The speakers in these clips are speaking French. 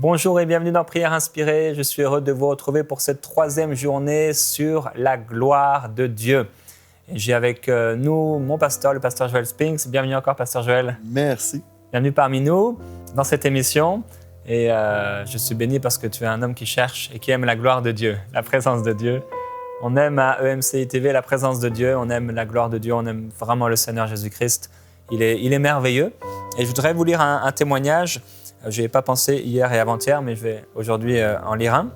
Bonjour et bienvenue dans Prière Inspirée. Je suis heureux de vous retrouver pour cette 3e journée sur la gloire de Dieu. Et j'ai avec nous mon pasteur, le pasteur Joël Spinks. Bienvenue encore, pasteur Joël. Merci. Bienvenue parmi nous dans cette émission. Et je suis béni parce que tu es un homme qui cherche et qui aime la gloire de Dieu, la présence de Dieu. On aime à EMCI TV la présence de Dieu, on aime la gloire de Dieu, on aime vraiment le Seigneur Jésus-Christ. Il est merveilleux. Et je voudrais vous lire un témoignage. Je n'y ai pas pensé hier et avant-hier, mais je vais aujourd'hui en lire un.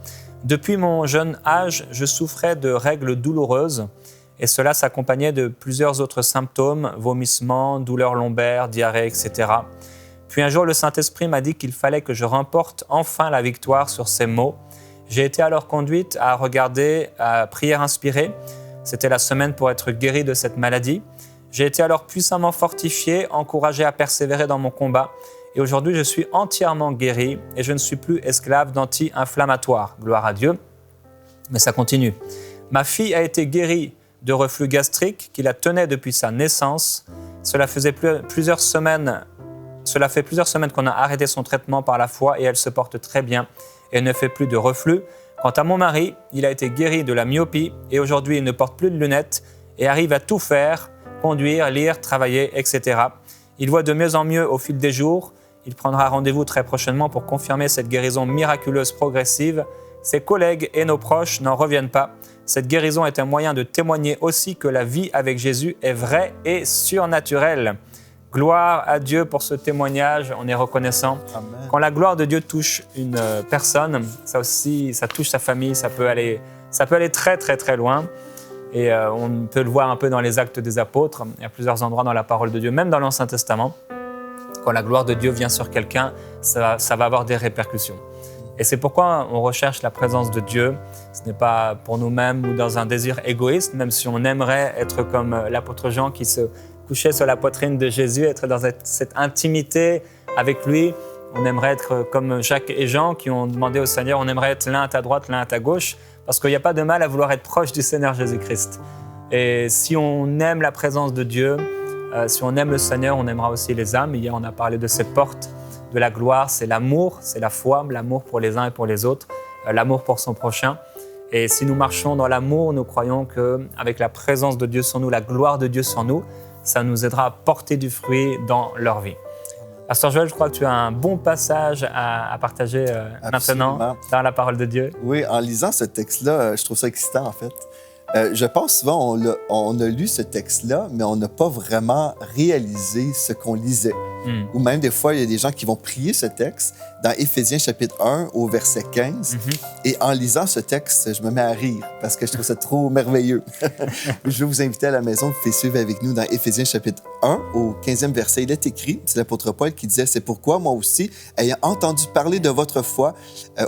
Depuis mon jeune âge, je souffrais de règles douloureuses et cela s'accompagnait de plusieurs autres symptômes, vomissements, douleurs lombaires, diarrhée, etc. Puis un jour, le Saint-Esprit m'a dit qu'il fallait que je remporte enfin la victoire sur ces maux. J'ai été alors conduite à regarder Prière Inspirée. C'était la semaine pour être guérie de cette maladie. J'ai été alors puissamment fortifié, encouragé à persévérer dans mon combat. Et aujourd'hui, je suis entièrement guéri et je ne suis plus esclave d'anti-inflammatoires. Gloire à Dieu. Mais ça continue. Ma fille a été guérie de reflux gastrique qui la tenait depuis sa naissance. Cela fait plusieurs semaines qu'on a arrêté son traitement par la foi et elle se porte très bien et ne fait plus de reflux. Quant à mon mari, il a été guéri de la myopie et aujourd'hui, il ne porte plus de lunettes et arrive à tout faire, conduire, lire, travailler, etc. Il voit de mieux en mieux au fil des jours. Il prendra rendez-vous très prochainement pour confirmer cette guérison miraculeuse progressive. Ses collègues et nos proches n'en reviennent pas. Cette guérison est un moyen de témoigner aussi que la vie avec Jésus est vraie et surnaturelle. Gloire à Dieu pour ce témoignage, on est reconnaissant. Amen. Quand la gloire de Dieu touche une personne, ça touche sa famille, ça peut aller très très très loin. Et on peut le voir un peu dans les Actes des Apôtres. Il y a plusieurs endroits dans la parole de Dieu, même dans l'Ancien Testament. Quand la gloire de Dieu vient sur quelqu'un, ça va avoir des répercussions. Et c'est pourquoi on recherche la présence de Dieu. Ce n'est pas pour nous-mêmes ou dans un désir égoïste, même si on aimerait être comme l'apôtre Jean qui se couchait sur la poitrine de Jésus, être dans cette intimité avec lui. On aimerait être comme Jacques et Jean qui ont demandé au Seigneur, on aimerait être l'un à ta droite, l'un à ta gauche, parce qu'il n'y a pas de mal à vouloir être proche du Seigneur Jésus-Christ. Et si on aime la présence de Dieu, si on aime le Seigneur, on aimera aussi les âmes. Hier, on a parlé de ces portes de la gloire, c'est l'amour, c'est la foi, l'amour pour les uns et pour les autres, l'amour pour son prochain. Et si nous marchons dans l'amour, nous croyons qu'avec la présence de Dieu sur nous, la gloire de Dieu sur nous, ça nous aidera à porter du fruit dans leur vie. Pasteur Joël, je crois que tu as un bon passage à partager maintenant dans la parole de Dieu. Oui, en lisant ce texte-là, je trouve ça excitant en fait. Je pense souvent on a lu ce texte-là, mais on n'a pas vraiment réalisé ce qu'on lisait. Ou même des fois, il y a des gens qui vont prier ce texte dans Éphésiens chapitre 1 au verset 15. Et en lisant ce texte, je me mets à rire parce que je trouve ça trop merveilleux. Je vais vous inviter à la maison, vous pouvez suivre avec nous dans Éphésiens chapitre 1 au 15e verset. Il est écrit, c'est l'apôtre Paul qui disait « C'est pourquoi moi aussi, ayant entendu parler de votre foi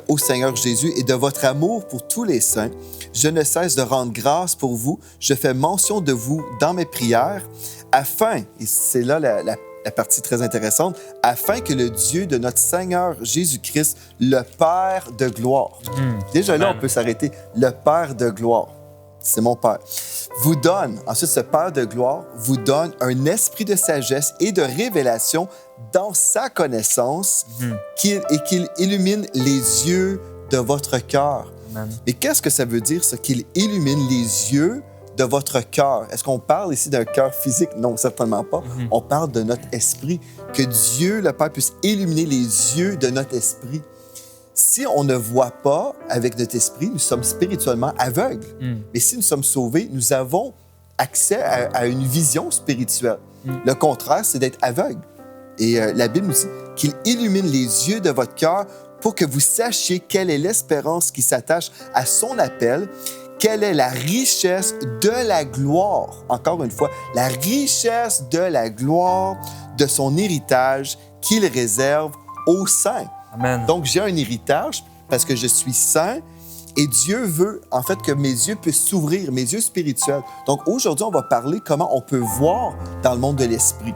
au Seigneur Jésus et de votre amour pour tous les saints, je ne cesse de rendre grâce pour vous. Je fais mention de vous dans mes prières afin, et c'est là la partie très intéressante, afin que le Dieu de notre Seigneur Jésus-Christ, le Père de gloire. Déjà là, on peut s'arrêter. Le Père de gloire, c'est mon Père, vous donne, ensuite ce Père de gloire vous donne un esprit de sagesse et de révélation dans sa connaissance et qu'il illumine les yeux de votre cœur. Et qu'est-ce que ça veut dire, ça, qu'il illumine les yeux de votre cœur? Est-ce qu'on parle ici d'un cœur physique? Non, certainement pas. On parle de notre esprit. Que Dieu, le Père, puisse illuminer les yeux de notre esprit. Si on ne voit pas avec notre esprit, nous sommes spirituellement aveugles. Mais si nous sommes sauvés, nous avons accès à une vision spirituelle. Le contraire, c'est d'être aveugle. Et la Bible nous dit qu'il illumine les yeux de votre cœur pour que vous sachiez quelle est l'espérance qui s'attache à son appel, quelle est la richesse de la gloire, encore une fois, la richesse de la gloire de son héritage qu'il réserve aux saints. Amen. Donc, j'ai un héritage parce que je suis saint et Dieu veut, en fait, que mes yeux puissent s'ouvrir, mes yeux spirituels. Donc, aujourd'hui, on va parler comment on peut voir dans le monde de l'esprit.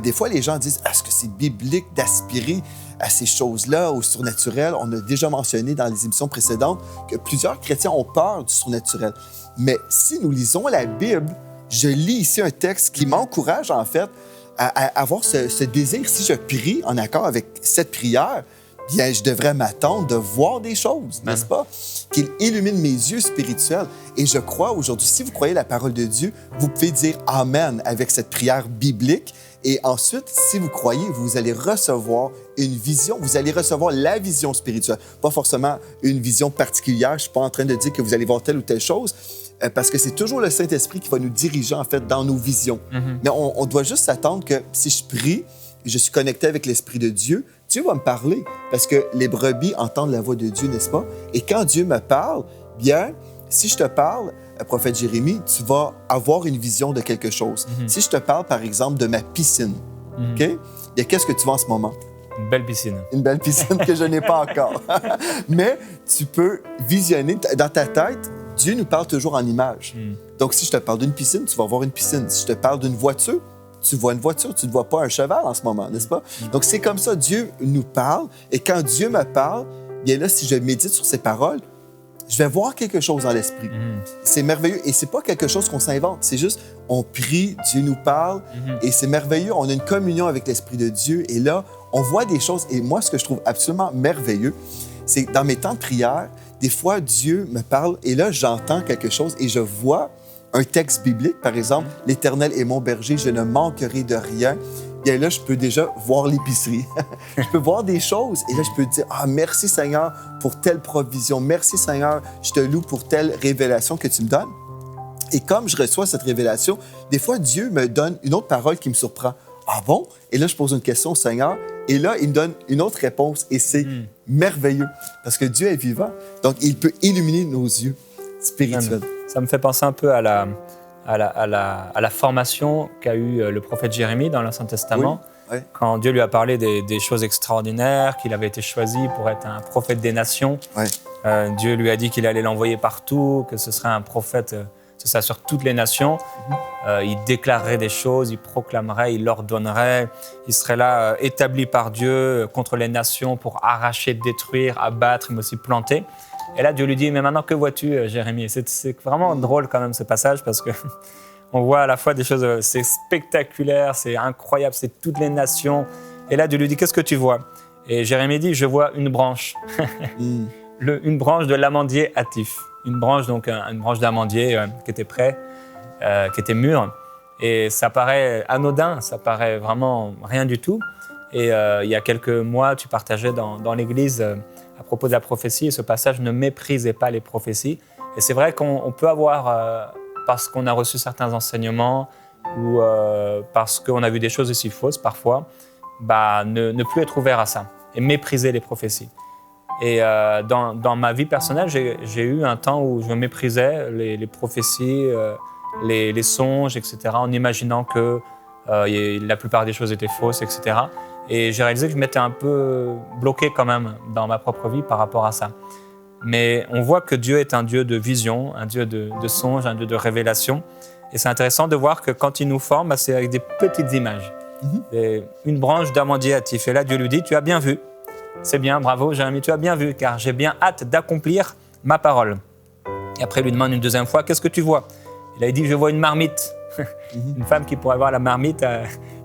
Des fois, les gens disent, est-ce que c'est biblique d'aspirer à ces choses-là, au surnaturel? On a déjà mentionné dans les émissions précédentes que plusieurs chrétiens ont peur du surnaturel. Mais si nous lisons la Bible, je lis ici un texte qui m'encourage, en fait, à avoir ce désir. Si je prie en accord avec cette prière, bien, je devrais m'attendre de voir des choses, n'est-ce pas? Qu'il illumine mes yeux spirituels. Et je crois aujourd'hui, si vous croyez la parole de Dieu, vous pouvez dire Amen avec cette prière biblique. Et ensuite, si vous croyez, vous allez recevoir une vision, vous allez recevoir la vision spirituelle. Pas forcément une vision particulière. Je ne suis pas en train de dire que vous allez voir telle ou telle chose, parce que c'est toujours le Saint-Esprit qui va nous diriger, en fait, dans nos visions. Mais on doit juste s'attendre que si je prie, je suis connecté avec l'Esprit de Dieu, Dieu va me parler, parce que les brebis entendent la voix de Dieu, n'est-ce pas? Et quand Dieu me parle, bien, si je te parle, prophète Jérémie, tu vas avoir une vision de quelque chose. Si je te parle, par exemple, de ma piscine, OK? Bien, qu'est-ce que tu vois en ce moment? Une belle piscine. Une belle piscine que je n'ai pas encore. Mais tu peux visionner dans ta tête. Dieu nous parle toujours en images. Donc, si je te parle d'une piscine, tu vas voir une piscine. Si je te parle d'une voiture, tu vois une voiture. Tu ne vois pas un cheval en ce moment, n'est-ce pas? Donc, c'est comme ça. Dieu nous parle. Et quand Dieu me parle, bien là, si je médite sur ses paroles, je vais voir quelque chose dans l'esprit. C'est merveilleux. Et c'est pas quelque chose qu'on s'invente. C'est juste, on prie, Dieu nous parle. Et c'est merveilleux. On a une communion avec l'Esprit de Dieu. Et là, on voit des choses. Et moi, ce que je trouve absolument merveilleux, c'est que dans mes temps de prière, des fois, Dieu me parle. Et là, j'entends quelque chose et je vois un texte biblique, par exemple, « L'Éternel est mon berger, je ne manquerai de rien ». Bien là, je peux déjà voir l'épicerie. Je peux voir des choses et là, je peux dire « Ah, merci Seigneur pour telle provision. Merci Seigneur, je te loue pour telle révélation que tu me donnes. » Et comme je reçois cette révélation, des fois, Dieu me donne une autre parole qui me surprend. « Ah bon? » Et là, je pose une question au Seigneur et là, il me donne une autre réponse et c'est merveilleux parce que Dieu est vivant. Donc, il peut illuminer nos yeux spirituels. Ça me fait penser un peu à la formation qu'a eue le prophète Jérémie dans l'Ancien Testament, quand Dieu lui a parlé des choses extraordinaires, qu'il avait été choisi pour être un prophète des nations. Dieu lui a dit qu'il allait l'envoyer partout, que ce serait un prophète, ce serait sur toutes les nations. Il déclarerait des choses, il proclamerait, il ordonnerait. Il serait là, établi par Dieu contre les nations pour arracher, détruire, abattre, mais aussi planter. Et là, Dieu lui dit, mais maintenant, que vois-tu, Jérémie? C'est vraiment drôle quand même ce passage parce que on voit à la fois des choses, c'est spectaculaire, c'est incroyable, c'est toutes les nations. Et là, Dieu lui dit, qu'est-ce que tu vois? Et Jérémie dit, je vois une branche, une branche de l'amandier hâtif. Une branche, donc une branche d'amandier qui était prête, qui était mûre. Et ça paraît anodin, ça paraît vraiment rien du tout. Et il y a quelques mois, tu partageais dans l'église à propos de la prophétie, et ce passage, ne méprisez pas les prophéties. Et c'est vrai qu'on peut avoir, parce qu'on a reçu certains enseignements ou parce qu'on a vu des choses aussi fausses parfois, ne plus être ouvert à ça et mépriser les prophéties. Et dans ma vie personnelle, j'ai eu un temps où je méprisais les prophéties, les songes, etc., en imaginant que la plupart des choses étaient fausses, etc. Et j'ai réalisé que je m'étais un peu bloqué quand même dans ma propre vie par rapport à ça. Mais on voit que Dieu est un Dieu de vision, un Dieu de songe, un Dieu de révélation. Et c'est intéressant de voir que quand il nous forme, c'est avec des petites images. Une branche d'amandier hâtif. Et là, Dieu lui dit, tu as bien vu. C'est bien, bravo Jérémie, tu as bien vu, car j'ai bien hâte d'accomplir ma parole. Et après, il lui demande une deuxième fois, qu'est-ce que tu vois? Il a dit, je vois une marmite. Une femme qui pourrait voir la marmite,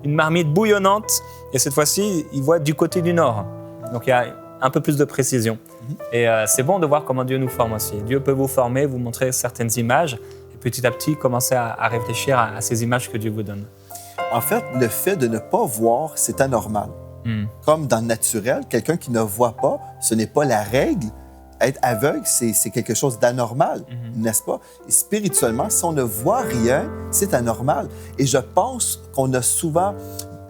une marmite bouillonnante. Et cette fois-ci, il voit du côté du nord. Donc il y a un peu plus de précision. Et c'est bon de voir comment Dieu nous forme aussi. Dieu peut vous former, vous montrer certaines images, et petit à petit, commencer à réfléchir à ces images que Dieu vous donne. En fait, le fait de ne pas voir, c'est anormal. Comme dans le naturel, quelqu'un qui ne voit pas, ce n'est pas la règle. Être aveugle, c'est quelque chose d'anormal, n'est-ce pas? Et spirituellement, si on ne voit rien, c'est anormal. Et je pense qu'on a souvent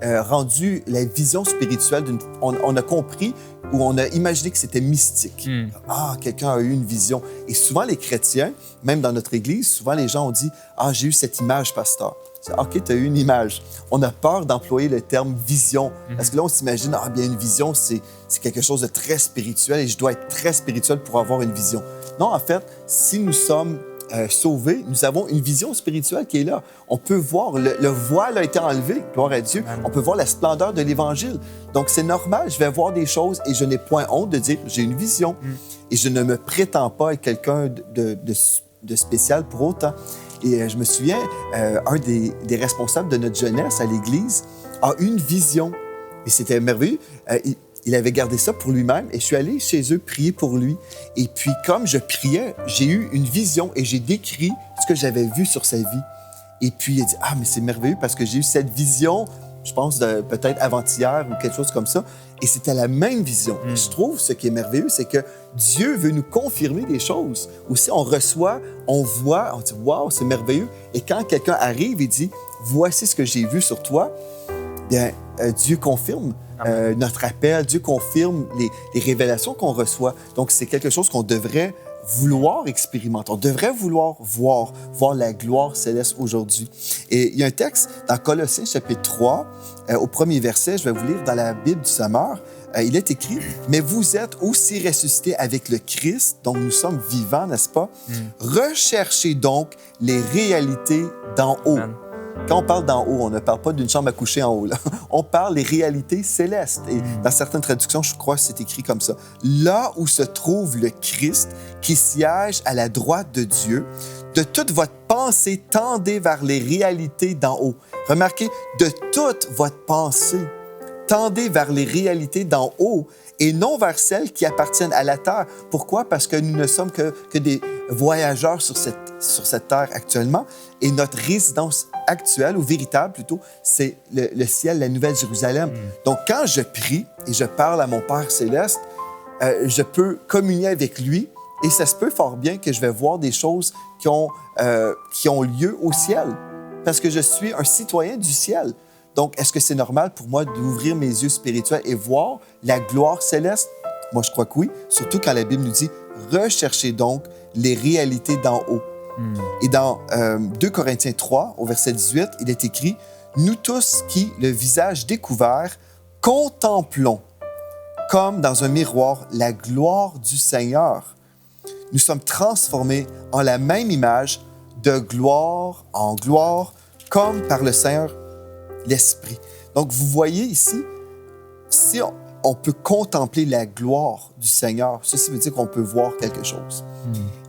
rendu la vision spirituelle, on a compris ou on a imaginé que c'était mystique. Ah, quelqu'un a eu une vision. Et souvent, les chrétiens, même dans notre Église, souvent les gens ont dit « Ah, j'ai eu cette image, pasteur. » OK, tu as eu une image. On a peur d'employer le terme vision. Parce que là, on s'imagine, ah bien, une vision, c'est quelque chose de très spirituel et je dois être très spirituel pour avoir une vision. Non, en fait, si nous sommes sauvés, nous avons une vision spirituelle qui est là. On peut voir, le voile a été enlevé, gloire à Dieu. On peut voir la splendeur de l'Évangile. Donc, c'est normal, je vais voir des choses et je n'ai point honte de dire, j'ai une vision. Et je ne me prétends pas être quelqu'un de spécial pour autant. Et je me souviens, un des responsables de notre jeunesse à l'Église a eu une vision. Et c'était merveilleux. il avait gardé ça pour lui-même et je suis allé chez eux prier pour lui. Et puis, comme je priais, j'ai eu une vision et j'ai décrit ce que j'avais vu sur sa vie. Et puis, il a dit « Ah, mais c'est merveilleux parce que j'ai eu cette vision, je pense, peut-être avant-hier ou quelque chose comme ça. » Et c'était la même vision. Et je trouve ce qui est merveilleux, c'est que Dieu veut nous confirmer des choses. Aussi, on reçoit, on voit, on dit « Wow, c'est merveilleux. » Et quand quelqu'un arrive et dit « Voici ce que j'ai vu sur toi », bien, Dieu confirme notre appel, Dieu confirme les révélations qu'on reçoit. Donc, c'est quelque chose qu'on devrait vouloir expérimenter. On devrait vouloir voir la gloire céleste aujourd'hui. Et il y a un texte dans Colossiens chapitre 3, au premier verset, je vais vous lire dans la Bible du Sommeur. Il est écrit « Mais vous êtes aussi ressuscités avec le Christ, donc nous sommes vivants, n'est-ce pas? Recherchez donc les réalités d'en haut. » Quand on parle d'en haut, on ne parle pas d'une chambre à coucher en haut. Là. On parle des réalités célestes. Et dans certaines traductions, je crois que c'est écrit comme ça. Là où se trouve le Christ qui siège à la droite de Dieu, de toute votre pensée, tendez vers les réalités d'en haut. Remarquez, de toute votre pensée, tendez vers les réalités d'en haut et non vers celles qui appartiennent à la terre. Pourquoi? Parce que nous ne sommes que des voyageurs sur cette terre actuellement et notre résidence actuelle, ou véritable plutôt, c'est le ciel, la Nouvelle Jérusalem. Donc, quand je prie et je parle à mon Père céleste, je peux communier avec lui et ça se peut fort bien que je vais voir des choses qui ont lieu au ciel parce que je suis un citoyen du ciel. Donc, est-ce que c'est normal pour moi d'ouvrir mes yeux spirituels et voir la gloire céleste? Moi, je crois que oui, surtout quand la Bible nous dit « Recherchez donc les réalités d'en haut ». Et dans 2 Corinthiens 3, au verset 18, il est écrit « Nous tous qui, le visage découvert, contemplons comme dans un miroir la gloire du Seigneur. Nous sommes transformés en la même image de gloire en gloire, comme par le Seigneur l'Esprit. » Donc, vous voyez ici, si on peut contempler la gloire du Seigneur, ceci veut dire qu'on peut voir quelque chose.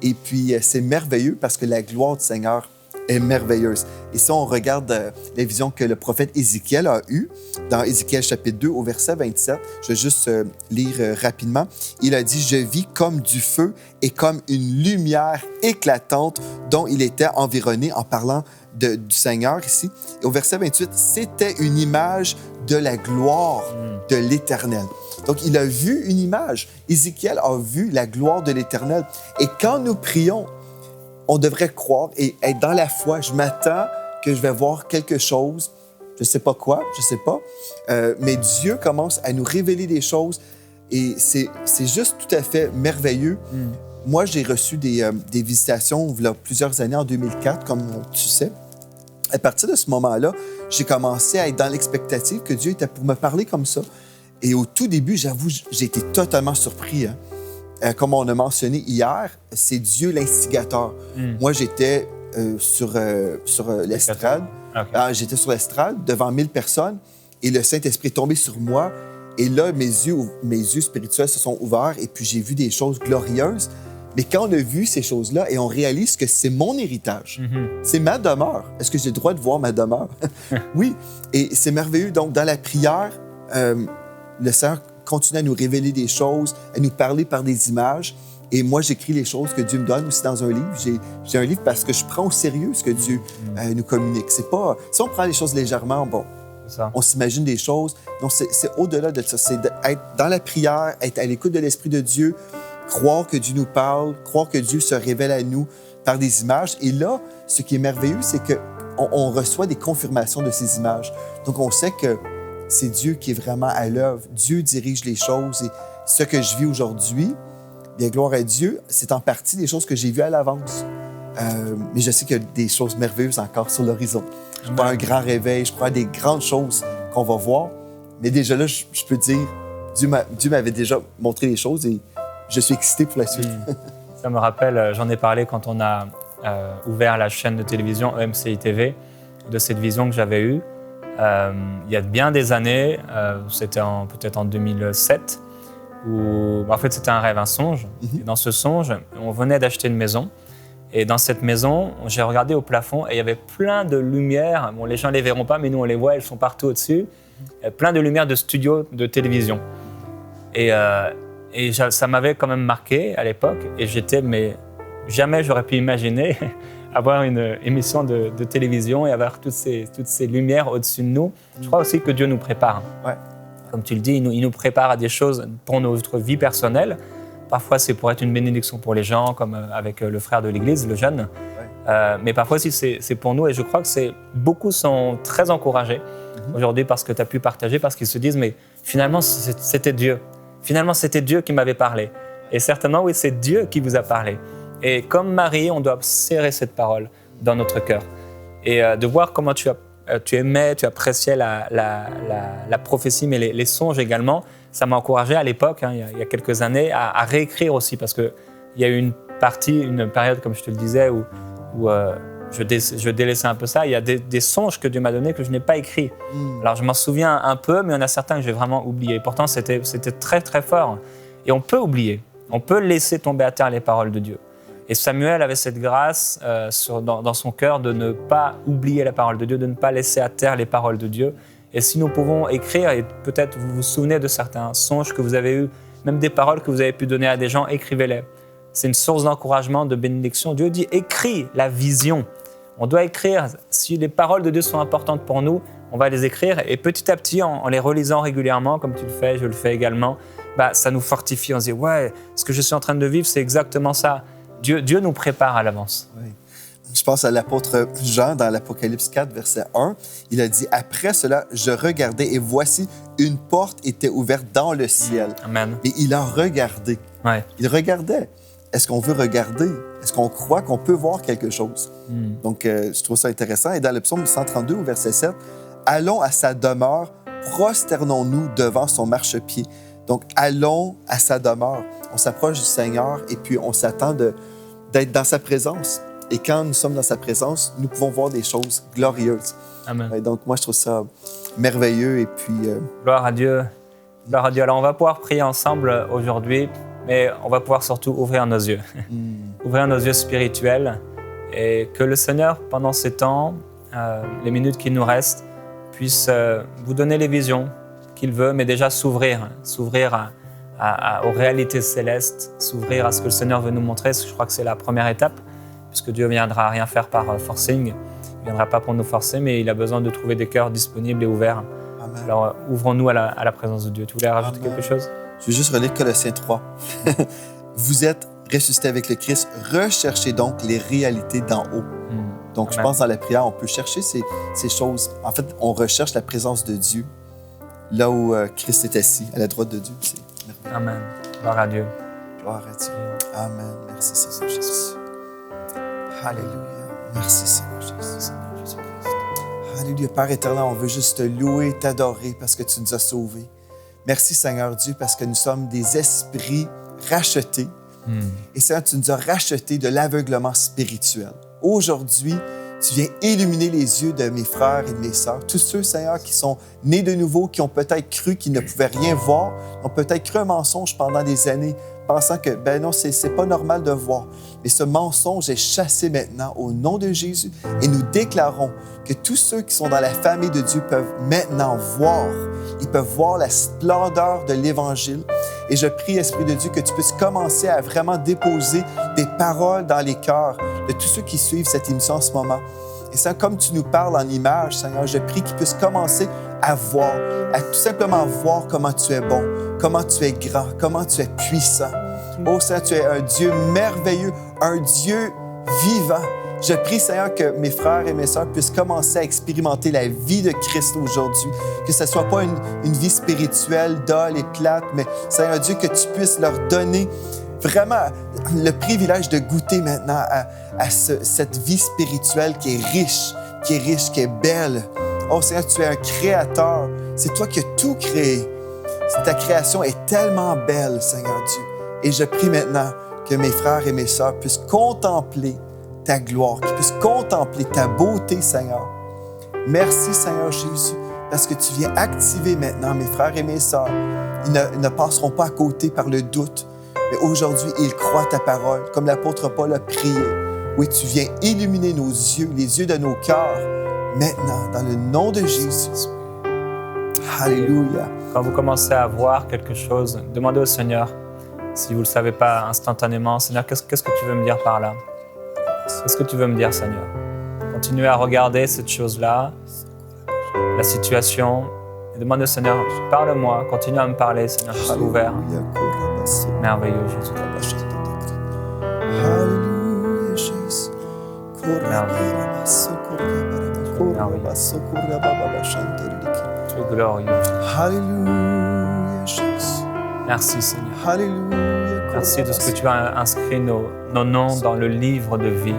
Et puis, c'est merveilleux parce que la gloire du Seigneur est merveilleuse. Et si on regarde la vision que le prophète Ézéchiel a eue, dans Ézéchiel chapitre 2, au verset 27, je vais juste lire rapidement. Il a dit « Je vis comme du feu et comme une lumière éclatante dont il était environné » en parlant du Seigneur ici. Et au verset 28, c'était une image de la gloire de l'Éternel. Donc, il a vu une image. Ézéchiel a vu la gloire de l'Éternel. Et quand nous prions, on devrait croire et être dans la foi. Je m'attends que je vais voir quelque chose. Je ne sais pas quoi, je ne sais pas. Mais Dieu commence à nous révéler des choses et c'est juste tout à fait merveilleux. Moi, j'ai reçu des visitations il y a plusieurs années, en 2004, comme tu sais. À partir de ce moment-là, j'ai commencé à être dans l'expectative que Dieu était pour me parler comme ça. Et au tout début, j'avoue, j'ai été totalement surpris. Comme on a mentionné hier, c'est Dieu l'instigateur. Moi, j'étais sur l'estrade. Okay. J'étais sur l'estrade devant 1000 personnes et le Saint-Esprit est tombé sur moi. Et là, mes yeux spirituels se sont ouverts et puis j'ai vu des choses glorieuses. Mais quand on a vu ces choses-là et on réalise que c'est mon héritage, c'est ma demeure. Est-ce que j'ai le droit de voir ma demeure? Oui. Et c'est merveilleux. Donc, dans la prière, le Seigneur continue à nous révéler des choses, à nous parler par des images. Et moi, j'écris les choses que Dieu me donne aussi dans un livre. J'ai un livre parce que je prends au sérieux ce que Dieu nous communique. C'est pas... Si on prend les choses légèrement, bon, on s'imagine des choses. Non, c'est au-delà de ça. C'est d'être dans la prière, être à l'écoute de l'Esprit de Dieu, croire que Dieu nous parle, croire que Dieu se révèle à nous par des images. Et là, ce qui est merveilleux, c'est qu'on reçoit des confirmations de ces images. Donc, on sait que c'est Dieu qui est vraiment à l'œuvre. Dieu dirige les choses. Et ce que je vis aujourd'hui, bien, gloire à Dieu, c'est en partie des choses que j'ai vues à l'avance. Mais je sais qu'il y a des choses merveilleuses encore sur l'horizon. Je crois à un grand réveil, je crois à des grandes choses qu'on va voir. Mais déjà là, je peux dire, Dieu m'avait déjà montré les choses et je suis excité pour la suite. Ça me rappelle, j'en ai parlé quand on a ouvert la chaîne de télévision EMCI TV, de cette vision que j'avais eue. Il y a bien des années, c'était peut-être en 2007, où en fait c'était un rêve, un songe. Et dans ce songe, on venait d'acheter une maison. Et dans cette maison, j'ai regardé au plafond et il y avait plein de lumières. Bon, les gens ne les verront pas, mais nous on les voit, elles sont partout au-dessus. Plein de lumières de studios de télévision. Ça m'avait quand même marqué à l'époque. Et mais jamais j'aurais pu imaginer avoir une émission de télévision et avoir toutes ces lumières au-dessus de nous. Je crois aussi que Dieu nous prépare. Ouais. Comme tu le dis, il nous prépare à des choses pour notre vie personnelle. Parfois, c'est pour être une bénédiction pour les gens, comme avec le frère de l'Église, le jeune. Ouais. Mais parfois aussi, c'est pour nous. Et je crois que beaucoup sont très encouragés aujourd'hui parce que tu as pu partager, parce qu'ils se disent, mais finalement, c'était Dieu. Finalement, c'était Dieu qui m'avait parlé. Et certainement, oui, c'est Dieu qui vous a parlé. Et comme Marie, on doit serrer cette parole dans notre cœur. Et de voir comment tu aimais, tu appréciais la prophétie, mais les songes également. Ça m'a encouragé à l'époque, il y a quelques années, à réécrire aussi, parce qu'il y a eu une période, comme je te le disais, où je délaissais un peu ça. Il y a des songes que Dieu m'a donnés que je n'ai pas écrits. Alors, je m'en souviens un peu, mais il y en a certains que j'ai vraiment oubliés. Pourtant, c'était très, très fort. Et on peut oublier. On peut laisser tomber à terre les paroles de Dieu. Et Samuel avait cette grâce dans son cœur de ne pas oublier la parole de Dieu, de ne pas laisser à terre les paroles de Dieu. Et si nous pouvons écrire, et peut-être vous vous souvenez de certains songes que vous avez eus, même des paroles que vous avez pu donner à des gens, écrivez-les. C'est une source d'encouragement, de bénédiction. Dieu dit, écris la vision. On doit écrire. Si les paroles de Dieu sont importantes pour nous, on va les écrire. Et petit à petit, en les relisant régulièrement, comme tu le fais, je le fais également, ça nous fortifie. On se dit, ouais, ce que je suis en train de vivre, c'est exactement ça. Dieu nous prépare à l'avance. Oui. Je pense à l'apôtre Jean dans l'Apocalypse 4, verset 1. Il a dit « Après cela, je regardais et voici, une porte était ouverte dans le ciel. » Amen. Et il a regardé. Ouais. Il regardait. Est-ce qu'on veut regarder? Est-ce qu'on croit qu'on peut voir quelque chose? Donc, je trouve ça intéressant. Et dans le psaume 132, au verset 7, « Allons à sa demeure, prosternons-nous devant son marchepied. » Donc, allons à sa demeure. On s'approche du Seigneur et puis on s'attend d'être dans sa présence. Et quand nous sommes dans sa présence, nous pouvons voir des choses glorieuses. Amen. Et donc, moi, je trouve ça merveilleux. Et puis, Gloire à Dieu. Gloire à Dieu. Alors, on va pouvoir prier ensemble aujourd'hui, mais on va pouvoir surtout ouvrir nos yeux. Ouvrir nos yeux spirituels. Et que le Seigneur, pendant ces temps, les minutes qu'il nous restent, puisse vous donner les visions qu'il veut, mais déjà s'ouvrir aux réalités célestes, s'ouvrir à ce que le Seigneur veut nous montrer. Je crois que c'est la première étape, puisque Dieu ne viendra rien faire par forcing. Il ne viendra pas pour nous forcer, mais il a besoin de trouver des cœurs disponibles et ouverts. Amen. Alors, ouvrons-nous à la présence de Dieu. Tu voulais rajouter quelque chose? Je vais juste relire Colossiens 3. Vous êtes ressuscités avec le Christ. Recherchez donc les réalités d'en haut. Donc, je pense dans la prière, on peut chercher ces choses. En fait, on recherche la présence de Dieu là où Christ est assis, à la droite de Dieu. C'est merveilleux. Amen. Gloire à Dieu. Gloire à Dieu. Amen. Merci, Seigneur Jésus. Alléluia. Merci, Seigneur Jésus. Alléluia. Père éternel, on veut juste te louer, t'adorer parce que tu nous as sauvés. Merci, Seigneur Dieu, parce que nous sommes des esprits rachetés. Et Seigneur, tu nous as rachetés de l'aveuglement spirituel. Aujourd'hui, tu viens illuminer les yeux de mes frères et de mes sœurs. Tous ceux, Seigneur, qui sont nés de nouveau, qui ont peut-être cru qu'ils ne pouvaient rien voir, ont peut-être cru un mensonge pendant des années, pensant que, ben non, c'est pas normal de voir. Mais ce mensonge est chassé maintenant au nom de Jésus et nous déclarons que tous ceux qui sont dans la famille de Dieu peuvent maintenant voir. Ils peuvent voir la splendeur de l'Évangile. Et je prie, Esprit de Dieu, que tu puisses commencer à vraiment déposer des paroles dans les cœurs de tous ceux qui suivent cette émission en ce moment. Et Seigneur, comme tu nous parles en images, Seigneur, je prie qu'ils puissent commencer à voir, à tout simplement voir comment tu es bon, comment tu es grand, comment tu es puissant. Oh Seigneur, tu es un Dieu merveilleux, un Dieu vivant. Je prie, Seigneur, que mes frères et mes sœurs puissent commencer à expérimenter la vie de Christ aujourd'hui. Que ce ne soit pas une vie spirituelle, dolle et plate, mais Seigneur Dieu, que tu puisses leur donner vraiment le privilège de goûter maintenant à cette vie spirituelle qui est riche, qui est belle. Oh Seigneur, tu es un créateur. C'est toi qui as tout créé. Ta création est tellement belle, Seigneur Dieu. Et je prie maintenant que mes frères et mes sœurs puissent contempler ta gloire, qu'ils puissent contempler ta beauté, Seigneur. Merci, Seigneur Jésus, parce que tu viens activer maintenant mes frères et mes sœurs. Ils ne passeront pas à côté par le doute, mais aujourd'hui, ils croient ta parole, comme l'apôtre Paul a prié. Oui, tu viens illuminer nos yeux, les yeux de nos cœurs, maintenant, dans le nom de Jésus. Alléluia. Quand vous commencez à voir quelque chose, demandez au Seigneur, si vous ne le savez pas instantanément, Seigneur, qu'est-ce que tu veux me dire par là? Qu'est-ce que tu veux me dire, Seigneur? Continuez à regarder cette chose-là, la situation, et demandez au Seigneur, parle-moi, continue à me parler, Seigneur, je suis ouvert. Merveilleux, Jésus. Alléluia, Jésus. Tu es glorieux. Alléluia, Jésus. Merci, Seigneur. Alléluia. Merci de ce que tu as inscrit nos noms dans le livre de vie.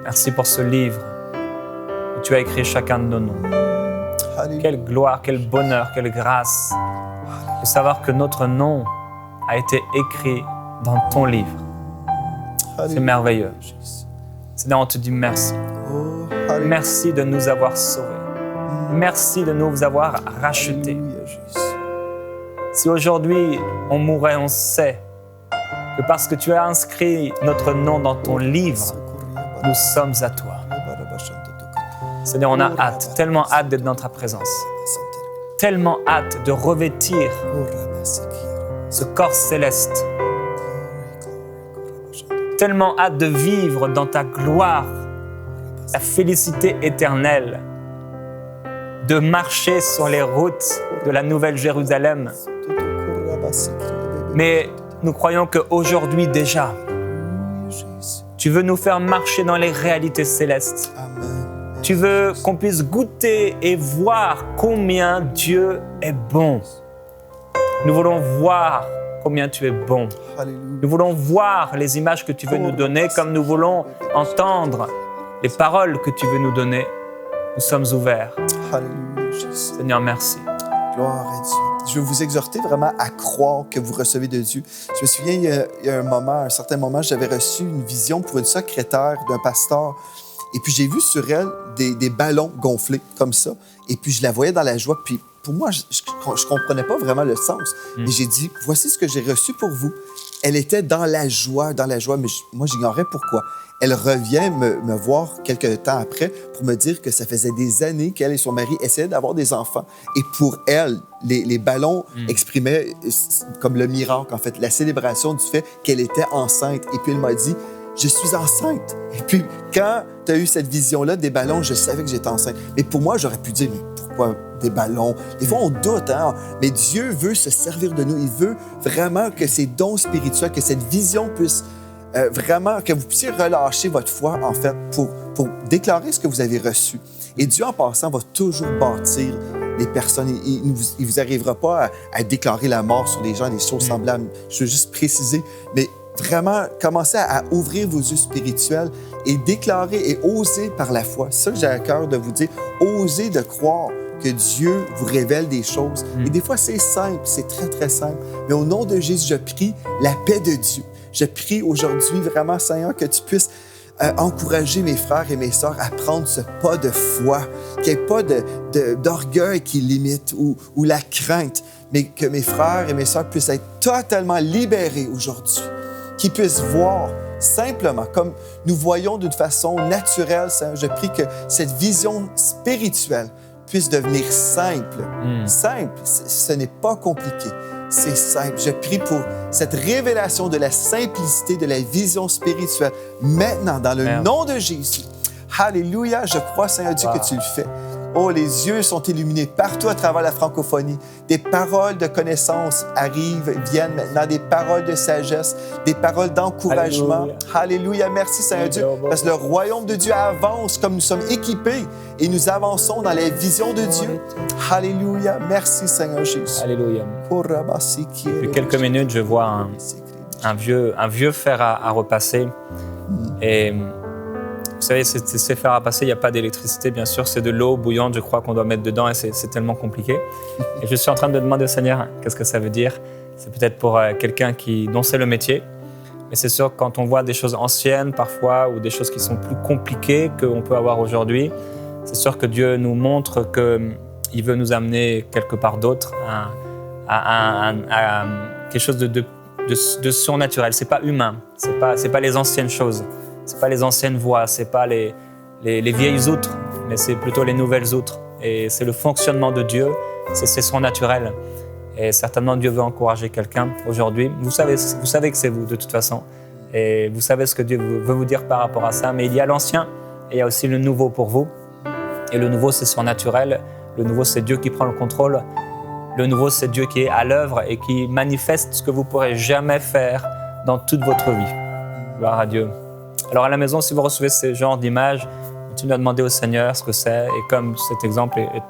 Merci pour ce livre où tu as écrit chacun de nos noms. Quelle gloire, quel bonheur, quelle grâce de savoir que notre nom a été écrit dans ton livre. C'est merveilleux. Seigneur, on te dit merci. Merci de nous avoir sauvés. Merci de nous avoir rachetés. Si aujourd'hui on mourait, on sait que parce que tu as inscrit notre nom dans ton livre, nous sommes à toi. Seigneur, on a hâte, tellement hâte d'être dans ta présence. Tellement hâte de revêtir ce corps céleste. Tellement hâte de vivre dans ta gloire, la félicité éternelle, de marcher sur les routes de la Nouvelle Jérusalem. Mais nous croyons qu'aujourd'hui déjà, tu veux nous faire marcher dans les réalités célestes. Tu veux qu'on puisse goûter et voir combien Dieu est bon. Nous voulons voir combien tu es bon. Nous voulons voir les images que tu veux nous donner, comme nous voulons entendre les paroles que tu veux nous donner. Nous sommes ouverts. Seigneur, merci. Gloire à Dieu. Je veux vous exhorter vraiment à croire que vous recevez de Dieu. Je me souviens, il y a un certain moment, j'avais reçu une vision pour une secrétaire d'un pasteur. Et puis, j'ai vu sur elle des ballons gonflés comme ça. Et puis, je la voyais dans la joie. Puis, pour moi, je ne comprenais pas vraiment le sens. Mais j'ai dit, voici ce que j'ai reçu pour vous. Elle était dans la joie, mais moi, j'ignorais pourquoi. Elle revient me voir quelques temps après pour me dire que ça faisait des années qu'elle et son mari essayaient d'avoir des enfants. Et pour elle, les ballons exprimaient comme le miracle, en fait, la célébration du fait qu'elle était enceinte. Et puis, elle m'a dit, je suis enceinte. Et puis, quand tu as eu cette vision-là des ballons, je savais que j'étais enceinte. Mais pour moi, j'aurais pu dire, mais pourquoi des ballons? Des fois, on doute, hein? Mais Dieu veut se servir de nous. Il veut vraiment que ces dons spirituels, que cette vision puisse vraiment, que vous puissiez relâcher votre foi, en fait, pour déclarer ce que vous avez reçu. Et Dieu, en passant, va toujours bâtir les personnes. Il ne vous arrivera pas à déclarer la mort sur les gens, des choses semblables. Je veux juste préciser, mais vraiment, commencez à ouvrir vos yeux spirituels et déclarer et oser par la foi. C'est ça que j'ai à cœur de vous dire. Osez de croire que Dieu vous révèle des choses. Et des fois, c'est simple, c'est très, très simple. Mais au nom de Jésus, je prie la paix de Dieu. Je prie aujourd'hui vraiment, Seigneur, que tu puisses encourager mes frères et mes sœurs à prendre ce pas de foi, qu'il n'y ait pas d'orgueil qui limite ou la crainte, mais que mes frères et mes sœurs puissent être totalement libérés aujourd'hui, qu'ils puissent voir simplement, comme nous voyons d'une façon naturelle, Seigneur. Je prie que cette vision spirituelle puisse devenir simple. Simple, ce n'est pas compliqué. C'est simple. Je prie pour cette révélation de la simplicité, de la vision spirituelle, maintenant, dans le nom de Jésus. Alléluia, je crois, Seigneur Dieu, que tu le fais. Oh, les yeux sont illuminés partout à travers la francophonie. Des paroles de connaissance arrivent, viennent maintenant, des paroles de sagesse, des paroles d'encouragement. Alléluia. Merci, Seigneur Dieu, parce que le royaume de Dieu avance comme nous sommes équipés et nous avançons dans la vision de Dieu. Alléluia. Merci, Seigneur Jésus. Alléluia. Depuis quelques minutes, je vois un vieux fer à repasser. Et vous savez, ces fers à passer, il n'y a pas d'électricité, bien sûr, c'est de l'eau bouillante, je crois, qu'on doit mettre dedans et c'est tellement compliqué. Et je suis en train de demander au Seigneur, qu'est-ce que ça veut dire? C'est peut-être pour quelqu'un dont c'est le métier, mais c'est sûr que quand on voit des choses anciennes parfois ou des choses qui sont plus compliquées qu'on peut avoir aujourd'hui, c'est sûr que Dieu nous montre qu'il veut nous amener quelque part d'autre à quelque chose de surnaturel. C'est pas humain, c'est pas les anciennes choses. C'est pas les anciennes voies, c'est pas les vieilles outres, mais c'est plutôt les nouvelles outres. et c'est le fonctionnement de Dieu, c'est son naturel. Et certainement, Dieu veut encourager quelqu'un aujourd'hui. Vous savez que c'est vous, de toute façon. Et vous savez ce que Dieu veut vous dire par rapport à ça. Mais il y a l'ancien et il y a aussi le nouveau pour vous. Et le nouveau, c'est son naturel. Le nouveau, c'est Dieu qui prend le contrôle. Le nouveau, c'est Dieu qui est à l'œuvre et qui manifeste ce que vous ne pourrez jamais faire dans toute votre vie. Gloire à Dieu. Alors à la maison, si vous recevez ce genre d'images, continuez à demander au Seigneur ce que c'est. Et comme cet exemple est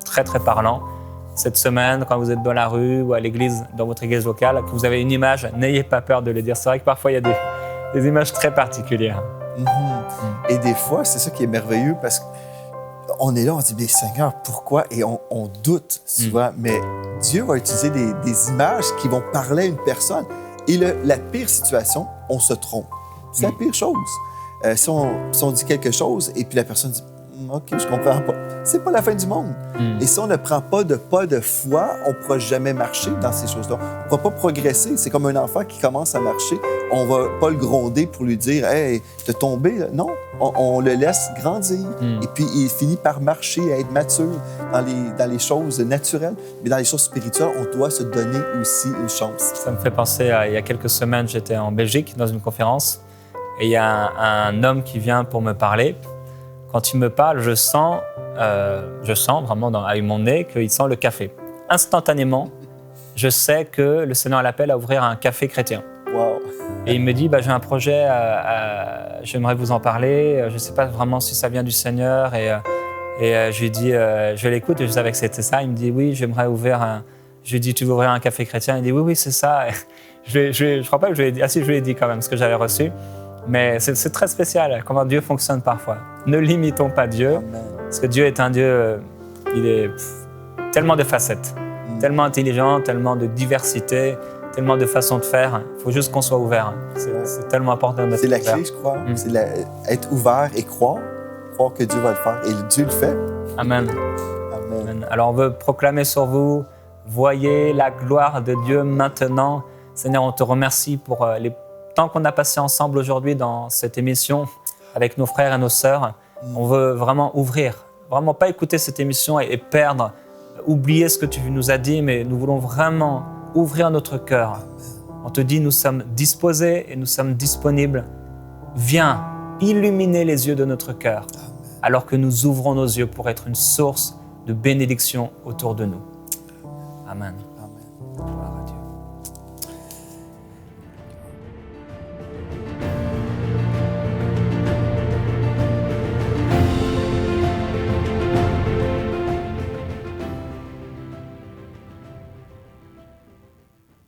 très, très parlant, cette semaine, quand vous êtes dans la rue ou à l'église, dans votre église locale, que vous avez une image, n'ayez pas peur de le dire. C'est vrai que parfois, il y a des images très particulières. Et des fois, c'est ça qui est merveilleux parce qu'on est là, on dit, mais Seigneur, pourquoi? Et on doute souvent, mais Dieu va utiliser des images qui vont parler à une personne. Et la pire situation, on se trompe. C'est la pire chose. Si on dit quelque chose et puis la personne dit, OK, je comprends pas. C'est pas la fin du monde. Et si on ne prend pas de foi, on ne pourra jamais marcher dans ces choses-là. On ne pourra pas progresser. C'est comme un enfant qui commence à marcher. On ne va pas le gronder pour lui dire « Hey, t'es tombé. » Non, on le laisse grandir. Et puis, il finit par marcher, à être mature dans les choses naturelles. Mais dans les choses spirituelles, on doit se donner aussi une chance. Ça me fait penser à il y a quelques semaines, j'étais en Belgique dans une conférence et il y a un homme qui vient pour me parler. Quand il me parle, je sens vraiment avec mon nez qu'il sent le café. Instantanément, je sais que le Seigneur l'appelle à ouvrir un café chrétien. Wow. Et il me dit, j'ai un projet, j'aimerais vous en parler. Je ne sais pas vraiment si ça vient du Seigneur. Et je lui dis, je l'écoute et je savais que c'était ça. Il me dit, oui, j'aimerais ouvrir un... Je lui dis, tu veux ouvrir un café chrétien? Il dit, oui, c'est ça. Je crois pas que je lui ai dit. Ah si, je lui ai dit quand même ce que j'avais reçu. Mais c'est très spécial comment Dieu fonctionne parfois. Ne limitons pas Dieu, parce que Dieu est un Dieu, il est tellement de facettes, tellement intelligent, tellement de diversité, tellement de façons de faire. Il faut juste qu'on soit ouvert. C'est tellement important d'être ouvert. C'est la clé, je crois. C'est être ouvert et croire que Dieu va le faire. Et Dieu le fait. Amen. Amen. Alors on veut proclamer sur vous, voyez la gloire de Dieu maintenant. Seigneur, on te remercie pour les temps qu'on a passé ensemble aujourd'hui dans cette émission avec nos frères et nos sœurs. On veut vraiment ouvrir, vraiment pas écouter cette émission et perdre, oublier ce que tu nous as dit, mais nous voulons vraiment ouvrir notre cœur. On te dit, nous sommes disposés et nous sommes disponibles. Viens illuminer les yeux de notre cœur alors que nous ouvrons nos yeux pour être une source de bénédiction autour de nous. Amen.